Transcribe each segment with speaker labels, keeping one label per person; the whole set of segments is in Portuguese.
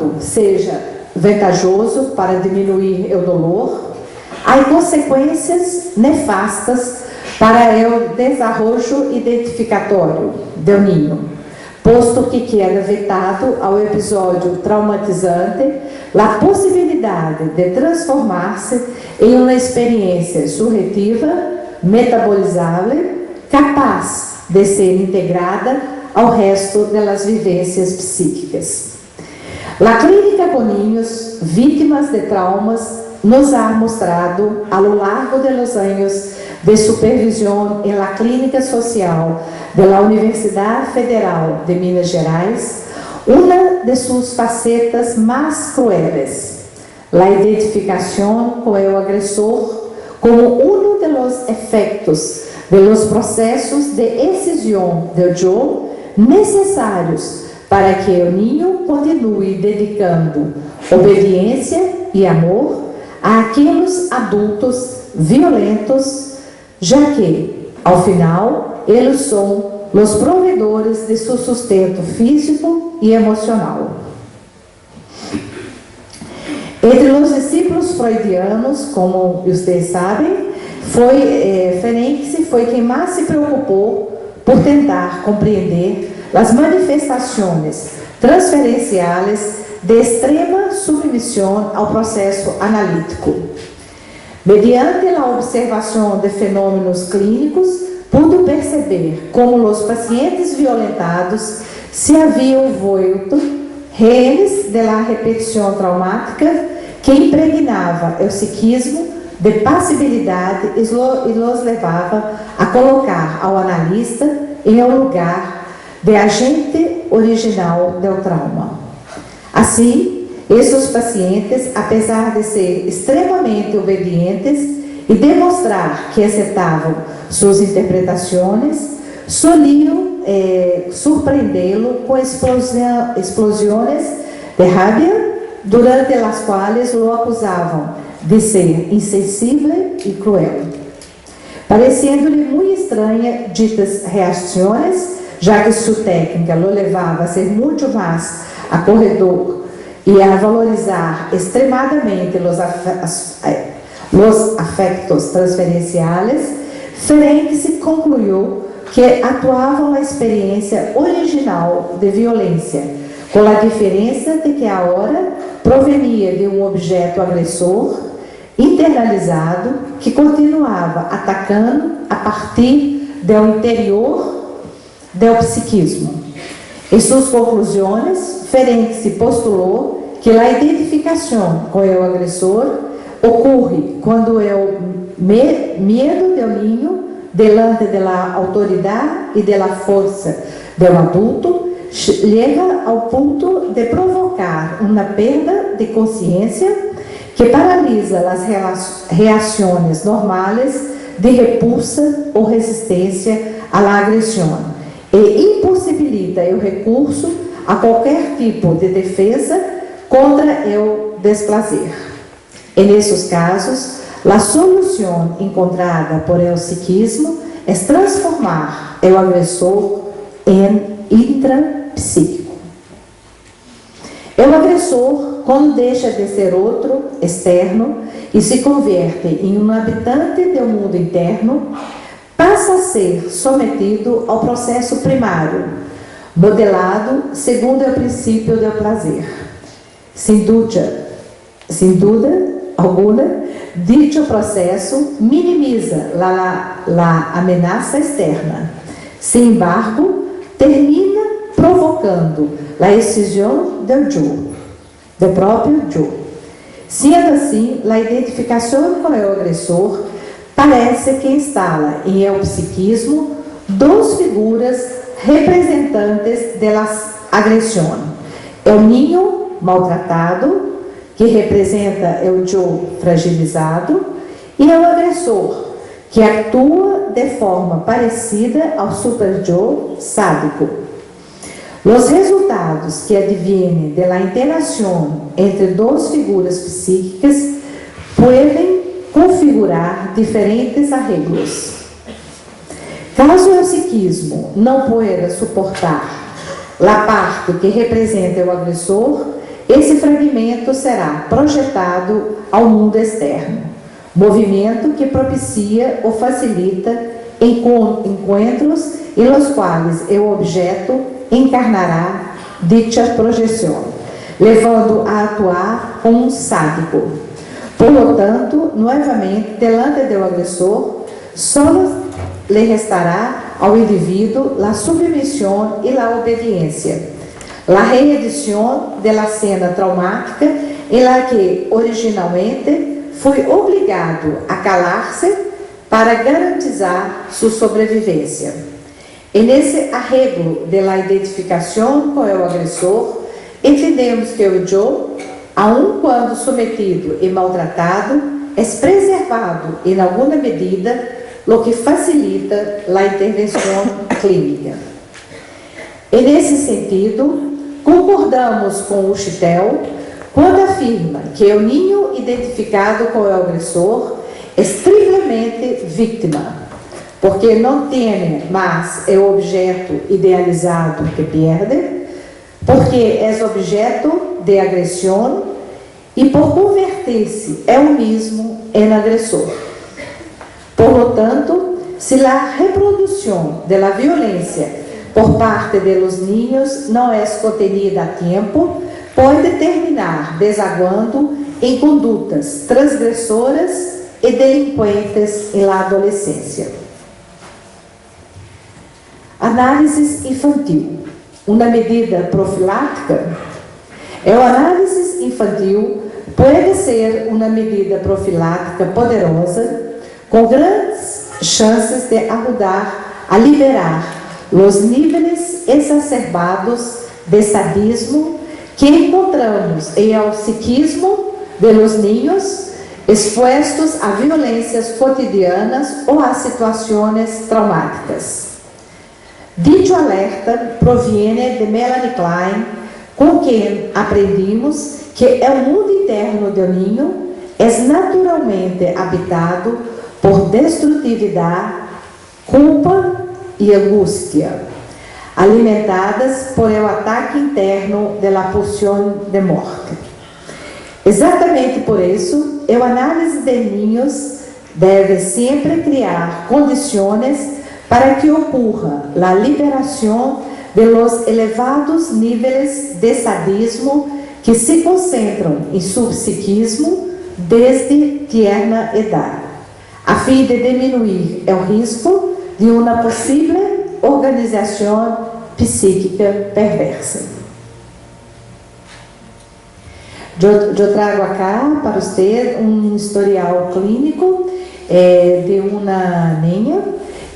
Speaker 1: quando seja vantajoso para diminuir o dolor, há consequências nefastas para o desenvolvimento identificatório do ninho, posto que queda vetado ao episódio traumatizante a possibilidade de transformar-se em uma experiência subjetiva, metabolizável, capaz de ser integrada ao resto das vivências psíquicas. A clínica com niños vítimas de traumas nos ha mostrado, a lo largo de los años de supervisão em la clínica social da Universidade Federal de Minas Gerais, uma de suas facetas mais crueles, a identificação com o agressor como um dos efeitos de los processos de excisão do eu necessários para que o niño continue dedicando obediência e amor àqueles adultos violentos, já que, ao final, eles são os provedores de seu sustento físico e emocional. Entre os discípulos freudianos, como vocês sabem, Ferenczi foi quem mais se preocupou por tentar compreender as manifestações transferenciais de extrema submissão ao processo analítico. Mediante a observação de fenômenos clínicos, pudo perceber como os pacientes violentados se haviam vuelto reis da repetição traumática que impregnava o psiquismo de passibilidade e os levava a colocar ao analista em um lugar de agente original do trauma. Assim, esses pacientes, apesar de ser extremamente obedientes e demonstrar que aceitavam suas interpretações, soliam surpreendê-lo com explosões de raiva, durante as quais o acusavam de ser insensível e cruel. Parecendo-lhe muito estranha ditas reações, já que sua técnica o levava a ser muito mais acolhedor e a valorizar extremadamente os afectos transferenciais, Ferenczi concluiu que atuavam a experiência original de violência, com a diferença de que a hora provenia de um objeto agressor internalizado que continuava atacando a partir do interior do psiquismo. Em suas conclusões, Ferenczi postulou que a identificação com o agressor ocorre quando o medo do niño delante da autoridade e da força do adulto chega ao ponto de provocar uma perda de consciência que paralisa as reações normais de repulsa ou resistência à agressão e impossibilita o recurso a qualquer tipo de defesa contra o desprazer. E nesses casos, a solução encontrada por el psiquismo é transformar o agressor em intrapsíquico. O agressor, quando deixa de ser outro, externo, e se converte em um habitante do mundo interno, passa a ser sometido ao processo primário, modelado segundo o princípio do prazer. Sem dúvida alguma, dito processo minimiza a ameaça externa. Sin embargo, termina provocando a excisão do próprio eu. Sendo assim, a identificação com o agressor parece que instala em el psiquismo duas figuras representantes da agressão: o niño maltratado, que representa o eu fragilizado, e o agressor, que atua de forma parecida ao super-eu sádico. Os resultados que advêm da interação entre duas figuras psíquicas podem configurar diferentes arreglos. Caso o psiquismo não pueda suportar a parte que representa o agressor, esse fragmento será projetado ao mundo externo, movimento que propicia ou facilita encontros em los quais o objeto encarnará dicha projeção, levando a atuar como um sádico. Por lo tanto, novamente, delante do agressor, só lhe restará ao indivíduo a submissão e a obediência. A reedição da cena traumática em la que originalmente foi obrigado a calar-se para garantizar sua sobrevivência. E nesse arreglo da identificação com o agressor, entendemos que o eu, aun quando submetido e maltratado, é preservado em alguma medida, o que facilita a intervenção clínica. E nesse sentido, concordamos com o Schittel quando afirma que o ninho identificado com o agressor é triplamente vítima, porque não tem mais o objeto idealizado que perde, porque é objeto de agressão e por converter-se é o mesmo em agressor. Por lo tanto, se a reprodução da violência por parte de los niños não é contenida a tempo, pode terminar desaguando em condutas transgressoras e delinquentes em la adolescência. Análise infantil. Uma medida profilática? A análise infantil pode ser uma medida profilática poderosa, com grandes chances de ajudar a liberar os níveis exacerbados de sadismo que encontramos em el psiquismo de los niños expuestos a violências cotidianas ou a situações traumáticas. Dicho alerta proviene de Melanie Klein, com quem aprendimos que o mundo interno do ninho é naturalmente habitado por destrutividade, culpa e angústia, alimentadas por o ataque interno da pulsão de morte. Exatamente por isso, a análise de ninhos deve sempre criar condições para que ocorra a liberação de los elevados níveis de sadismo que se concentram em seu psiquismo desde tierna idade, a fim de diminuir o risco de uma possível organização psíquica perversa. Eu trago acá para você um historial clínico de uma niña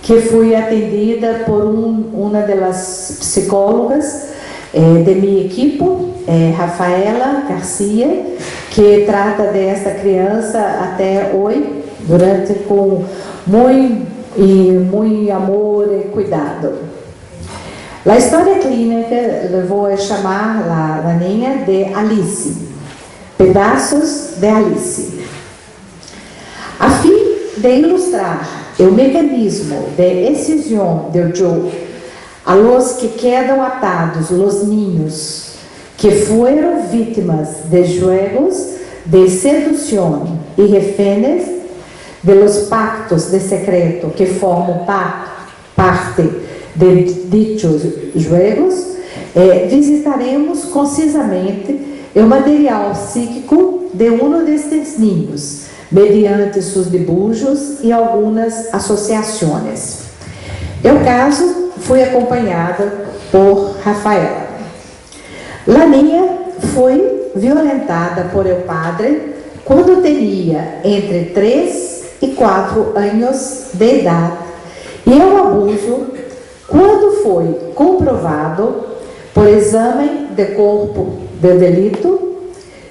Speaker 1: que foi atendida por uma das psicólogas de minha equipe, Rafaela Garcia, que trata desta criança até hoje, com muito amor e cuidado. A história clínica eu vou chamar a niña de Alice, pedaços de Alice. A fim de ilustrar o mecanismo de excisão do eu a los que quedam atados los niños que foram vítimas de juegos de sedução e reféns de los pactos de secreto que formam parte de dichos juegos, visitaremos concisamente o material psíquico de um destes niños, mediante seus dibujos e algumas associações. O caso foi acompanhada por Rafaela. A niña foi violentada por el padre quando tinha entre 3 e 4 anos de idade, e o abuso, quando foi comprovado por exame de corpo de delito,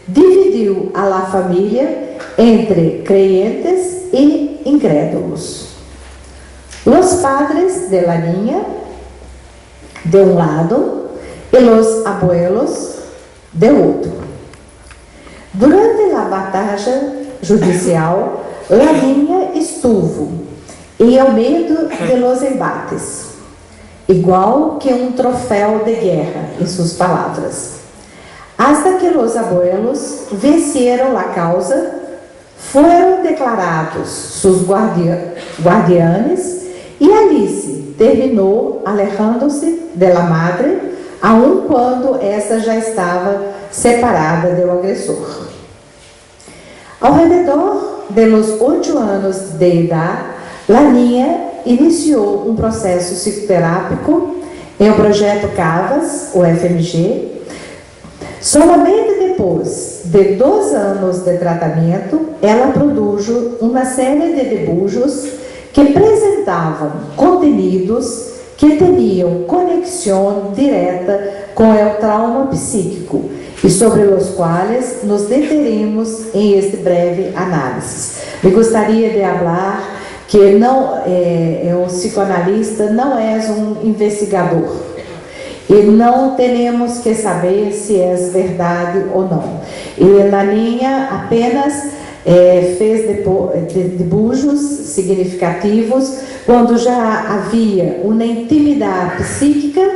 Speaker 1: dividiu a la família entre creyentes e incrédulos. Os padres de la niña, de um lado, e os abuelos, de outro. Durante a batalha judicial, la niña estuvo em el meio de los embates, igual que um troféu de guerra, em suas palavras. hasta que los abuelos vencieron la causa, fueron declarados sus guardianes e Alice terminou alejando-se de la madre, aun quando esta já estava separada do agressor. Ao redor de los 8 anos de idade, la niña iniciou um processo psicoterápico em o projeto CAVAS, o FMG. Somente depois de 2 anos de tratamento, ela produziu uma série de dibujos que apresentavam conteúdos que tinham conexão direta com o trauma psíquico e sobre os quais nos deteremos em este breve análise. Me gostaria de falar que não um psicoanalista não é um investigador e não temos que saber se é verdade ou não. E a Laninha apenas fez dibujos significativos quando já havia uma intimidade psíquica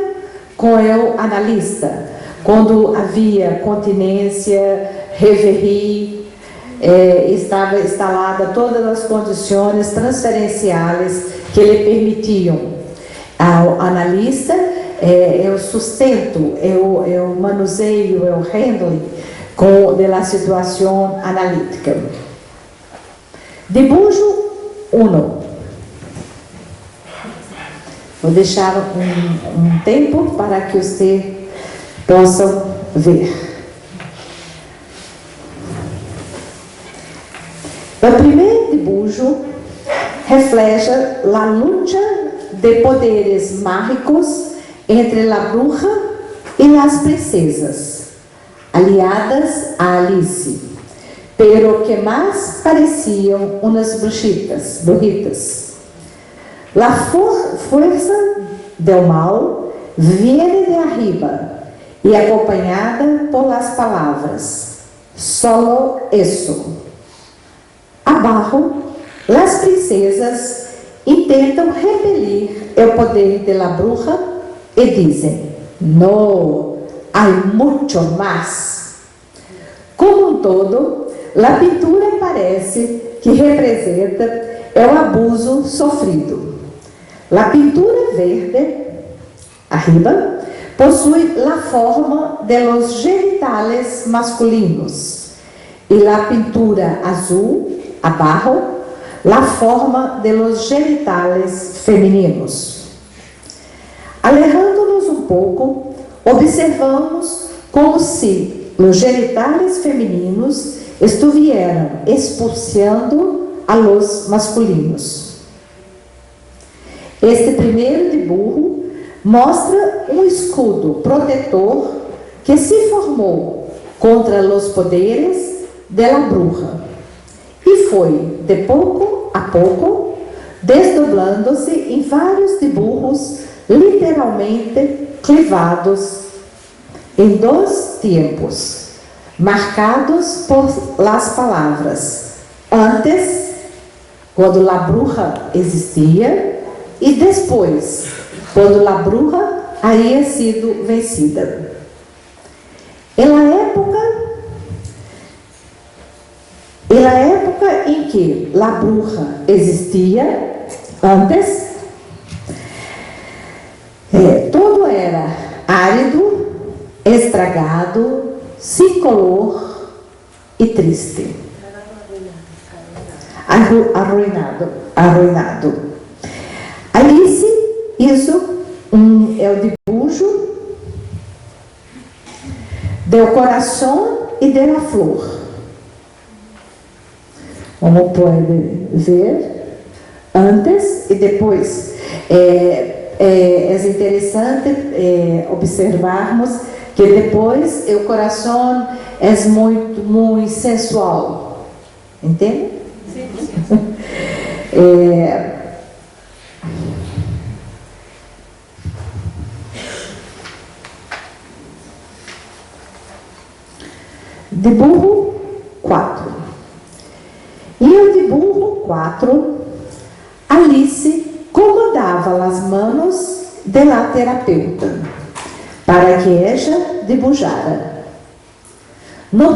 Speaker 1: com o analista, quando havia continência, reverie, estava instalada todas as condições transferenciais que lhe permitiam ao analista o sustento, o manuseio, o handling da situação analítica. Dibujo 1. Vou deixar um tempo para que vocês possam ver. O primeiro dibujo refleja a luta de poderes mágicos entre a bruxa e as princesas, aliadas a Alice, pero que mais pareciam umas bruxitas. La força do mal viene de arriba e acompanhada por las palavras, solo eso. Abaixo, las princesas intentam repelir o poder de la bruja e dizem, no, hay mucho más. Como um todo, a pintura parece que representa o abuso sofrido. A pintura verde, arriba, possui a forma de los genitales masculinos e a pintura azul, abaixo, a forma de los genitales femininos. Alejando-nos um pouco, observamos como se os genitales femininos estuvieran expulsando a los masculinos. Este primeiro dibujo mostra um escudo protetor que se formou contra os poderes da bruxa e foi, de pouco a pouco, desdoblando-se em vários dibujos literalmente clivados em 2 tempos, marcados por las palavras antes, quando a bruxa existia, e depois, quando a bruxa havia sido vencida. Na época em que a bruxa existia, antes, todo era árido, estragado, sem color e triste. Arruinado. Alice, isso é o dibujo do coração e da flor. Como pode ver, antes e depois. É interessante observarmos que depois o coração é muito sensual. Entende? Sim. Dibujo 4. E o dibujo 4, Alice comandava as manos da terapeuta para que ella dibujara. No